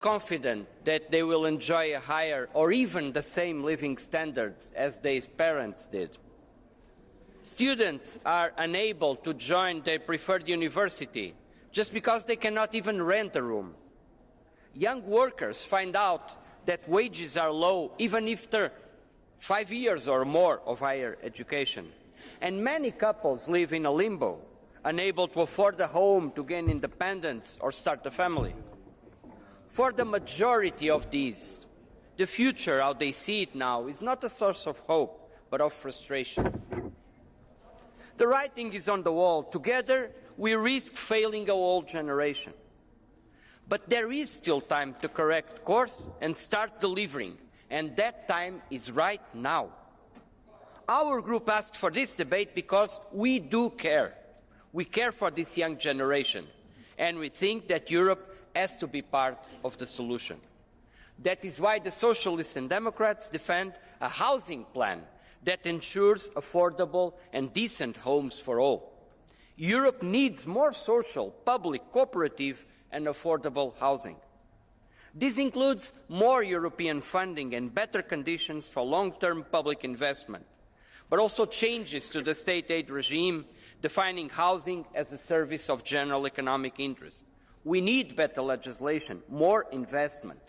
confident that they will enjoy a higher or even the same living standards as their parents did. Students are unable to join their preferred university just because they cannot even rent a room. Young workers find out that wages are low even after 5 years or more of higher education. And many couples live in a limbo, unable to afford a home to gain independence or start a family. For the majority of these, the future, how they see it now, is not a source of hope, but of frustration. The writing is on the wall. Together, we risk failing a whole generation. But there is still time to correct course and start delivering, and that time is right now. Our group asked for this debate because we do care. We care for this young generation, and we think that Europe has to be part of the solution. That is why the Socialists and Democrats defend a housing plan that ensures affordable and decent homes for all. Europe needs more social, public, cooperative and affordable housing. This includes more European funding and better conditions for long-term public investment, but also changes to the state aid regime defining housing as a service of general economic interest. We need better legislation, more investment.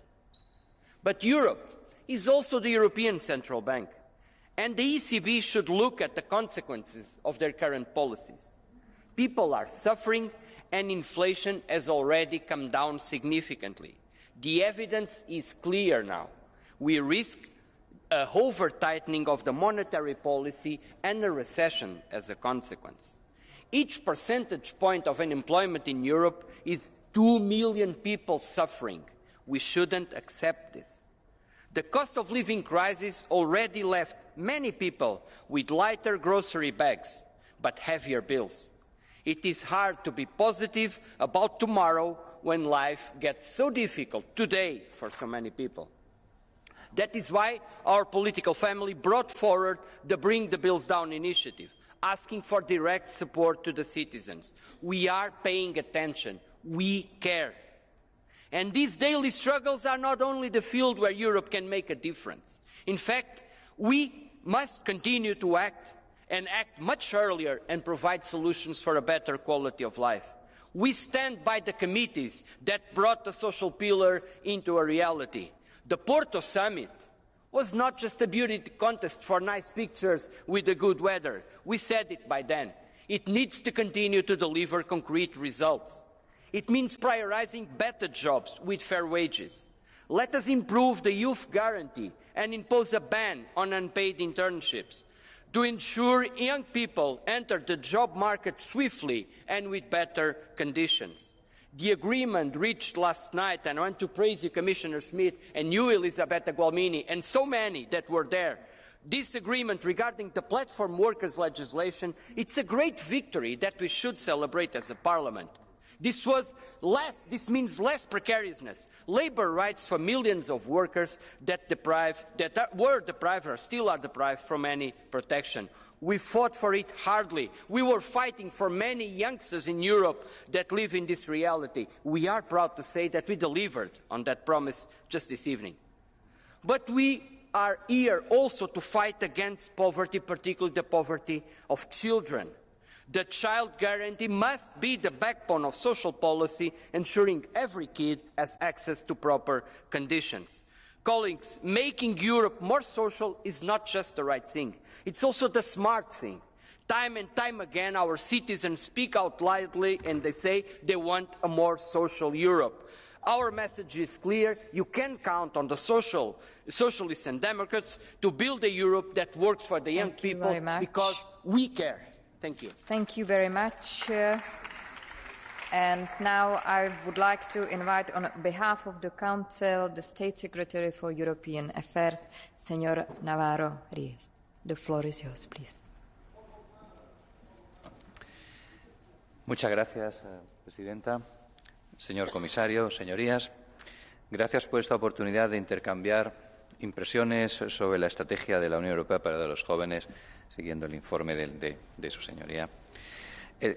But Europe is also the European Central Bank, and the ECB should look at the consequences of their current policies. People are suffering and inflation has already come down significantly. The evidence is clear now. We risk a over-tightening of the monetary policy and a recession as a consequence. Each percentage point of unemployment in Europe is 2 million people suffering. We shouldn't accept this. The cost of living crisis already left many people with lighter grocery bags, but heavier bills. It is hard to be positive about tomorrow when life gets so difficult today for so many people. That is why our political family brought forward the Bring the Bills Down initiative, asking for direct support to the citizens. We are paying attention. We care. And these daily struggles are not only the field where Europe can make a difference. In fact, we must continue to act and act much earlier and provide solutions for a better quality of life. We stand by the committees that brought the social pillar into a reality. The Porto Summit was not just a beauty contest for nice pictures with the good weather. We said it by then. It needs to continue to deliver concrete results. It means prioritizing better jobs with fair wages. Let us improve the youth guarantee and impose a ban on unpaid internships to ensure young people enter the job market swiftly and with better conditions. The agreement reached last night, and I want to praise you, Commissioner Schmit, and you, Elisabetta Gualmini, and so many that were there. This agreement regarding the platform workers legislation, it's a great victory that we should celebrate as a parliament. This means less precariousness, labour rights for millions of workers that were deprived or still are deprived from any protection. We fought for it hardly. We were fighting for many youngsters in Europe that live in this reality. We are proud to say that we delivered on that promise just this evening. But we are here also to fight against poverty, particularly the poverty of children. The child guarantee must be the backbone of social policy, ensuring every kid has access to proper conditions. Colleagues, making Europe more social is not just the right thing. It's also the smart thing. Time and time again, our citizens speak out loudly and they say they want a more social Europe. Our message is clear. You can count on the Socialists and Democrats to build a Europe that works for the young people because we care. Thank you. Thank you very much. And now I would like to invite, on behalf of the Council, the State Secretary for European Affairs, Señor Navarro Ries. The floor is yours, please. Muchas gracias, Presidenta. Señor Comisario, Señorías, gracias por esta oportunidad de intercambiar impresiones sobre la estrategia de la Unión Europea para los jóvenes, siguiendo el informe de su Señoría.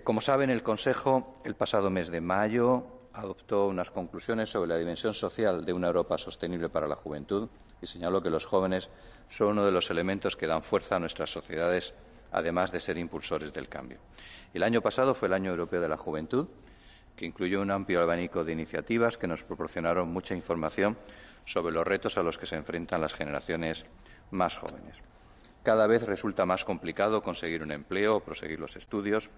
Como saben, el Consejo, el pasado mes de mayo, adoptó unas conclusiones sobre la dimensión social de una Europa sostenible para la juventud y señaló que los jóvenes son uno de los elementos que dan fuerza a nuestras sociedades, además de ser impulsores del cambio. El año pasado fue el Año Europeo de la Juventud, que incluyó un amplio abanico de iniciativas que nos proporcionaron mucha información sobre los retos a los que se enfrentan las generaciones más jóvenes. Cada vez resulta más complicado conseguir un empleo o proseguir los estudios.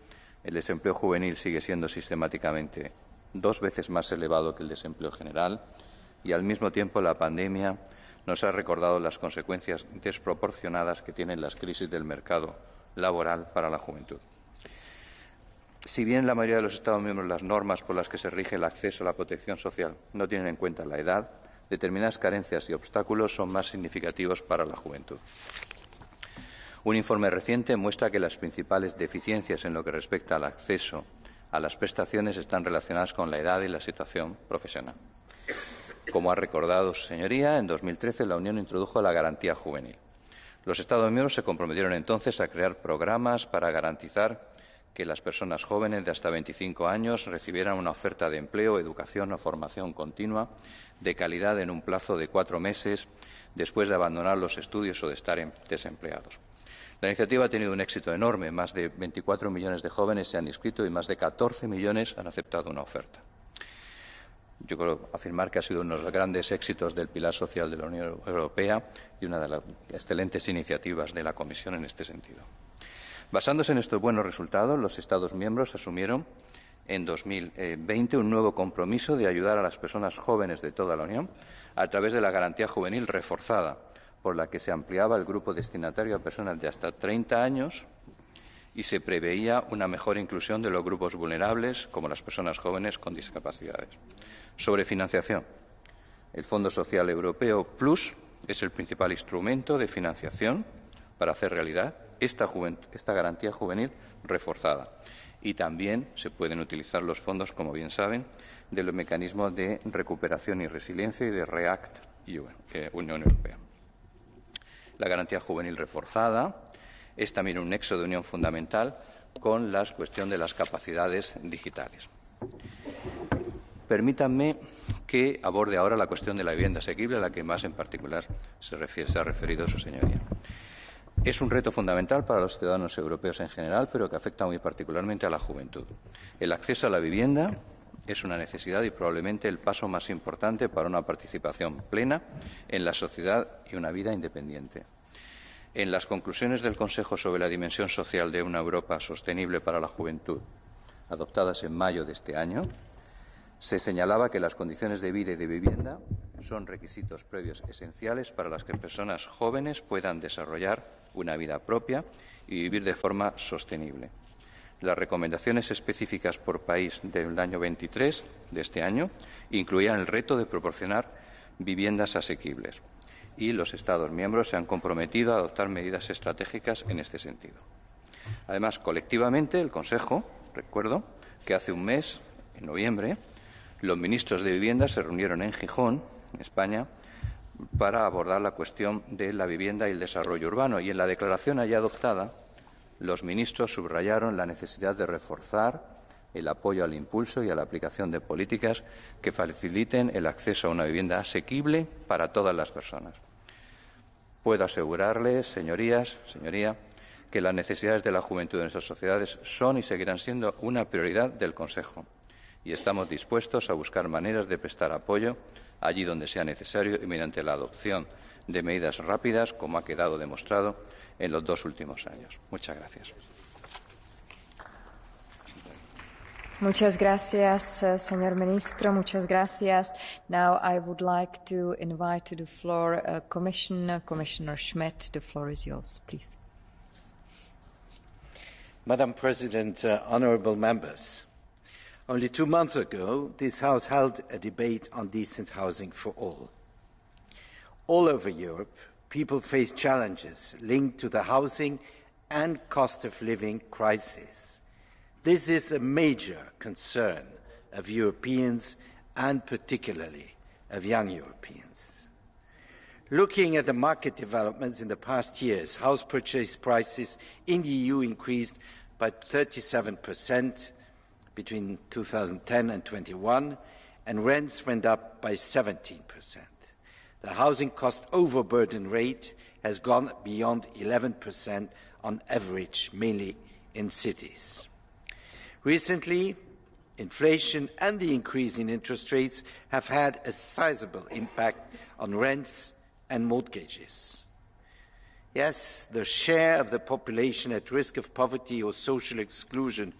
El desempleo juvenil sigue siendo sistemáticamente 2 veces más elevado que el desempleo general y, al mismo tiempo, la pandemia nos ha recordado las consecuencias desproporcionadas que tienen las crisis del mercado laboral para la juventud. Si bien en la mayoría de los Estados miembros las normas por las que se rige el acceso a la protección social no tienen en cuenta la edad, determinadas carencias y obstáculos son más significativos para la juventud. Un informe reciente muestra que las principales deficiencias en lo que respecta al acceso a las prestaciones están relacionadas con la edad y la situación profesional. Como ha recordado su señoría, en 2013 la Unión introdujo la garantía juvenil. Los Estados miembros se comprometieron entonces a crear programas para garantizar que las personas jóvenes de hasta 25 años recibieran una oferta de empleo, educación o formación continua de calidad en un plazo de 4 meses después de abandonar los estudios o de estar desempleados. La iniciativa ha tenido un éxito enorme. Más de 24 millones de jóvenes se han inscrito y más de 14 millones han aceptado una oferta. Yo creo afirmar que ha sido uno de los grandes éxitos del pilar social de la Unión Europea y una de las excelentes iniciativas de la Comisión en este sentido. Basándose en estos buenos resultados, los Estados miembros asumieron en 2020 un nuevo compromiso de ayudar a las personas jóvenes de toda la Unión a través de la garantía juvenil reforzada, por la que se ampliaba el grupo destinatario a personas de hasta 30 años y se preveía una mejor inclusión de los grupos vulnerables, como las personas jóvenes con discapacidades. Sobre financiación. El Fondo Social Europeo Plus es el principal instrumento de financiación para hacer realidad esta garantía juvenil reforzada. Y también se pueden utilizar los fondos, como bien saben, de los mecanismos de recuperación y resiliencia y de REACT-EU, Unión Europea. La garantía juvenil reforzada es también un nexo de unión fundamental con la cuestión de las capacidades digitales. Permítanme que aborde ahora la cuestión de la vivienda asequible, a la que más en particular se ha referido su señoría. Es un reto fundamental para los ciudadanos europeos en general, pero que afecta muy particularmente a la juventud. El acceso a la vivienda es una necesidad y probablemente el paso más importante para una participación plena en la sociedad y una vida independiente. En las conclusiones del Consejo sobre la dimensión social de una Europa sostenible para la juventud, adoptadas en mayo de este año, se señalaba que las condiciones de vida y de vivienda son requisitos previos esenciales para las que personas jóvenes puedan desarrollar una vida propia y vivir de forma sostenible. Las recomendaciones específicas por país del año 23 de este año incluían el reto de proporcionar viviendas asequibles y los Estados miembros se han comprometido a adoptar medidas estratégicas en este sentido. Además, colectivamente, el Consejo, recuerdo que hace un mes, en noviembre, los ministros de Vivienda se reunieron en Gijón, en España, para abordar la cuestión de la vivienda y el desarrollo urbano. Y en la declaración allí adoptada, los ministros subrayaron la necesidad de reforzar el apoyo al impulso y a la aplicación de políticas que faciliten el acceso a una vivienda asequible para todas las personas. Puedo asegurarles, señoría, que las necesidades de la juventud en nuestras sociedades son y seguirán siendo una prioridad del Consejo. Y estamos dispuestos a buscar maneras de prestar apoyo allí donde sea necesario y mediante la adopción de medidas rápidas, como ha quedado demostrado en los 2 últimos años. Muchas gracias. Muchas gracias, señor ministro. Muchas gracias. Now I would like to invite to the floor Commissioner Schmit. The floor is yours, please. Madam President, honourable members. Only 2 months ago, this House held a debate on decent housing for all. All over Europe, people face challenges linked to the housing and cost of living crisis. This is a major concern of Europeans and particularly of young Europeans. Looking at the market developments in the past years, house purchase prices in the EU increased by 37%, between 2010 and 21, and rents went up by 17%. The housing cost overburden rate has gone beyond 11% on average, mainly in cities. Recently, inflation and the increase in interest rates have had a sizable impact on rents and mortgages. Yes, the share of the population at risk of poverty or social exclusion,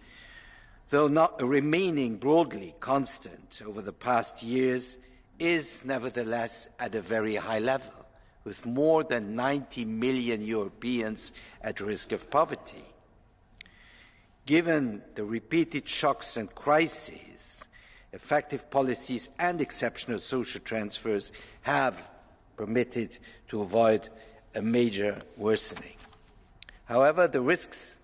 though not remaining broadly constant over the past years, is nevertheless at a very high level, with more than 90 million Europeans at risk of poverty. Given the repeated shocks and crises, effective policies and exceptional social transfers have permitted to avoid a major worsening. However, the risks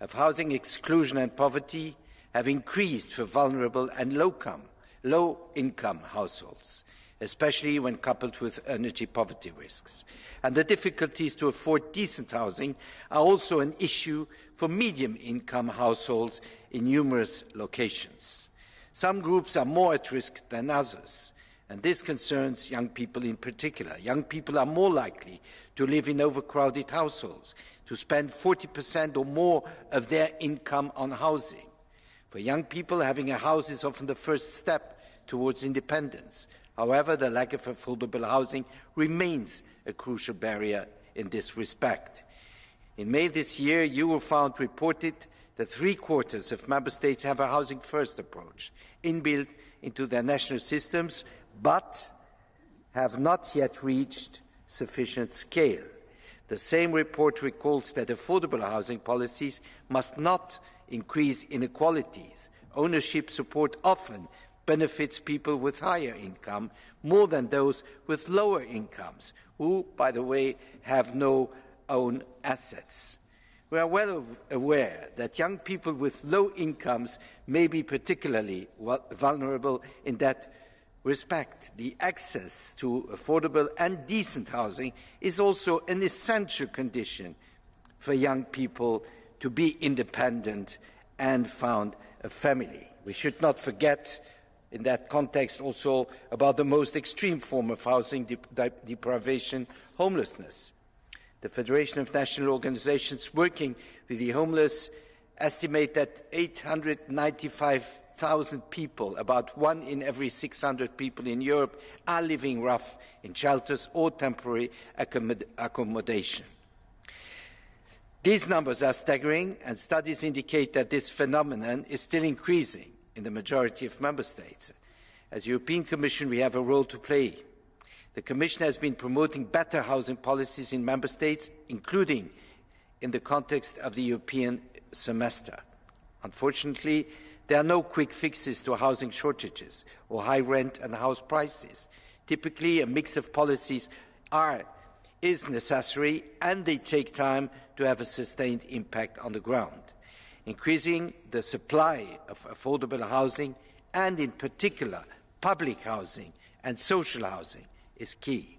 of housing exclusion and poverty have increased for vulnerable and low-income households, especially when coupled with energy poverty risks. And the difficulties to afford decent housing are also an issue for medium-income households in numerous locations. Some groups are more at risk than others, and this concerns young people in particular. Young people are more likely to live in overcrowded households, to spend 40% or more of their income on housing. For young people, having a house is often the first step towards independence. However, the lack of affordable housing remains a crucial barrier in this respect. In May this year, Eurofound reported that 3/4 of member states have a housing first approach inbuilt into their national systems, but have not yet reached sufficient scale. The same report recalls that affordable housing policies must not increase inequalities. Ownership support often benefits people with higher income more than those with lower incomes, who, by the way, have no own assets. We are well aware that young people with low incomes may be particularly vulnerable in that respect. The access to affordable and decent housing is also an essential condition for young people to be independent and found a family. We should not forget in that context also about the most extreme form of housing deprivation, homelessness. The Federation of National Organizations working with the homeless estimate that 895,000 people, about 1 in every 600 people in Europe, are living rough in shelters or temporary accommodation. These numbers are staggering, and studies indicate that this phenomenon is still increasing in the majority of member states. As the European Commission, we have a role to play. The Commission has been promoting better housing policies in member states, including in the context of the European semester. Unfortunately, there are no quick fixes to housing shortages or high rent and house prices. Typically, a mix of policies is necessary, and they take time to have a sustained impact on the ground. Increasing the supply of affordable housing, and in particular public housing and social housing, is key.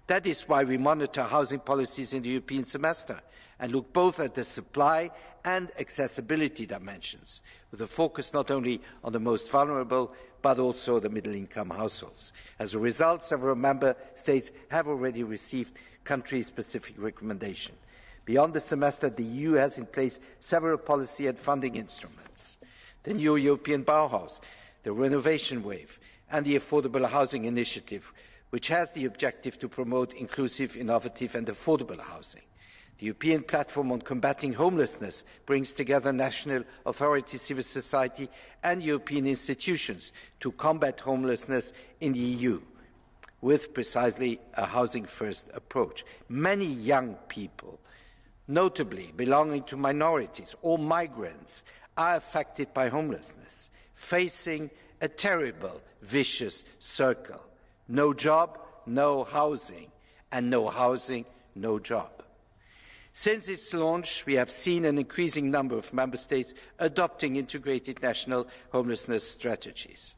That is why we monitor housing policies in the European semester and look both at the supply and accessibility dimensions, with a focus not only on the most vulnerable but also the middle-income households. As a result, several member states have already received country-specific recommendations. Beyond the semester, the EU has in place several policy and funding instruments: the new European Bauhaus, the Renovation Wave, and the Affordable Housing Initiative, which has the objective to promote inclusive, innovative and affordable housing. The European Platform on Combating Homelessness brings together national authorities, civil society and European institutions to combat homelessness in the EU, with precisely a housing-first approach. Many young people, notably belonging to minorities or migrants, are affected by homelessness, facing a terrible, vicious circle. No job, no housing, and no housing, no job. Since its launch, we have seen an increasing number of member states adopting integrated national homelessness strategies.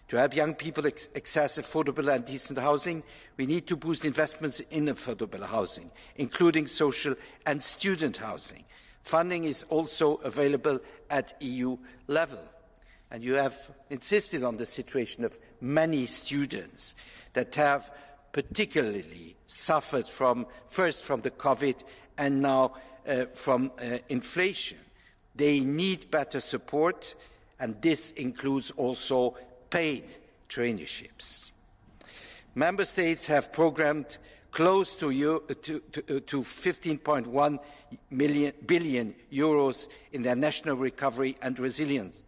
To help young people access affordable and decent housing, we need to boost investments in affordable housing, including social and student housing. Funding is also available at EU level. And you have insisted on the situation of many students that have particularly suffered first from the COVID and now from inflation. They need better support, and this includes also paid traineeships. Member States have programmed close to 15.1 billion euros in their national recovery and resilience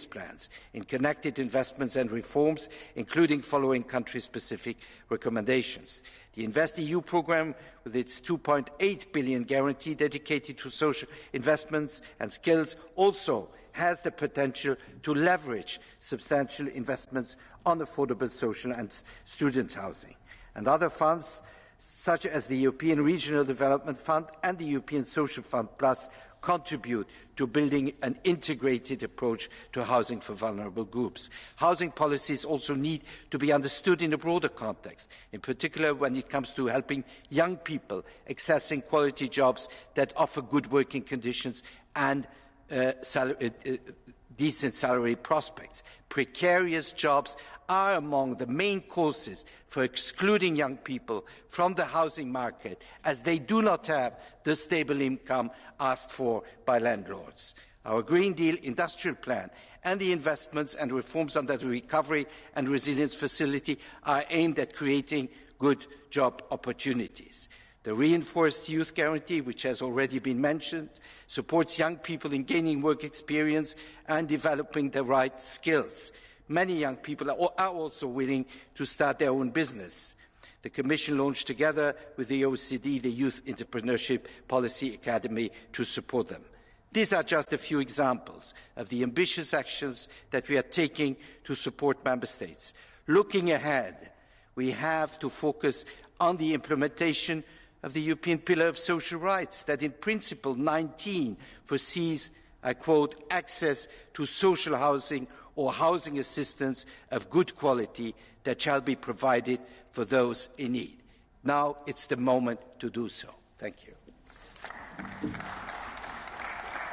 plans in connected investments and reforms, including following country-specific recommendations. The InvestEU programme, with its 2.8 billion guarantee dedicated to social investments and skills, also has the potential to leverage substantial investments on affordable social and student housing. And other funds, such as the European Regional Development Fund and the European Social Fund Plus, contribute to building an integrated approach to housing for vulnerable groups. Housing policies also need to be understood in a broader context, in particular when it comes to helping young people accessing quality jobs that offer good working conditions and decent salary prospects. Precarious jobs are among the main causes for excluding young people from the housing market, as they do not have the stable income asked for by landlords. Our Green Deal industrial plan and the investments and reforms under the Recovery and Resilience Facility are aimed at creating good job opportunities. The reinforced youth guarantee, which has already been mentioned, supports young people in gaining work experience and developing the right skills. Many young people are also willing to start their own business. The Commission launched, together with the OECD, the Youth Entrepreneurship Policy Academy to support them. These are just a few examples of the ambitious actions that we are taking to support Member States. Looking ahead, we have to focus on the implementation of the European Pillar of Social Rights that in Principle 19 foresees, I quote, access to social housing or housing assistance of good quality that shall be provided for those in need. Now it's the moment to do so. Thank you.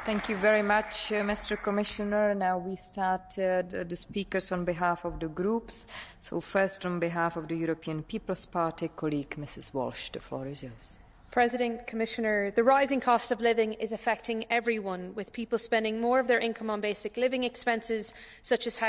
Thank you very much, Mr. Commissioner. Now we start the speakers on behalf of the groups. So first, on behalf of the European People's Party, colleague Mrs. Walsh, the floor is yours. President, Commissioner, the rising cost of living is affecting everyone, with people spending more of their income on basic living expenses such as housing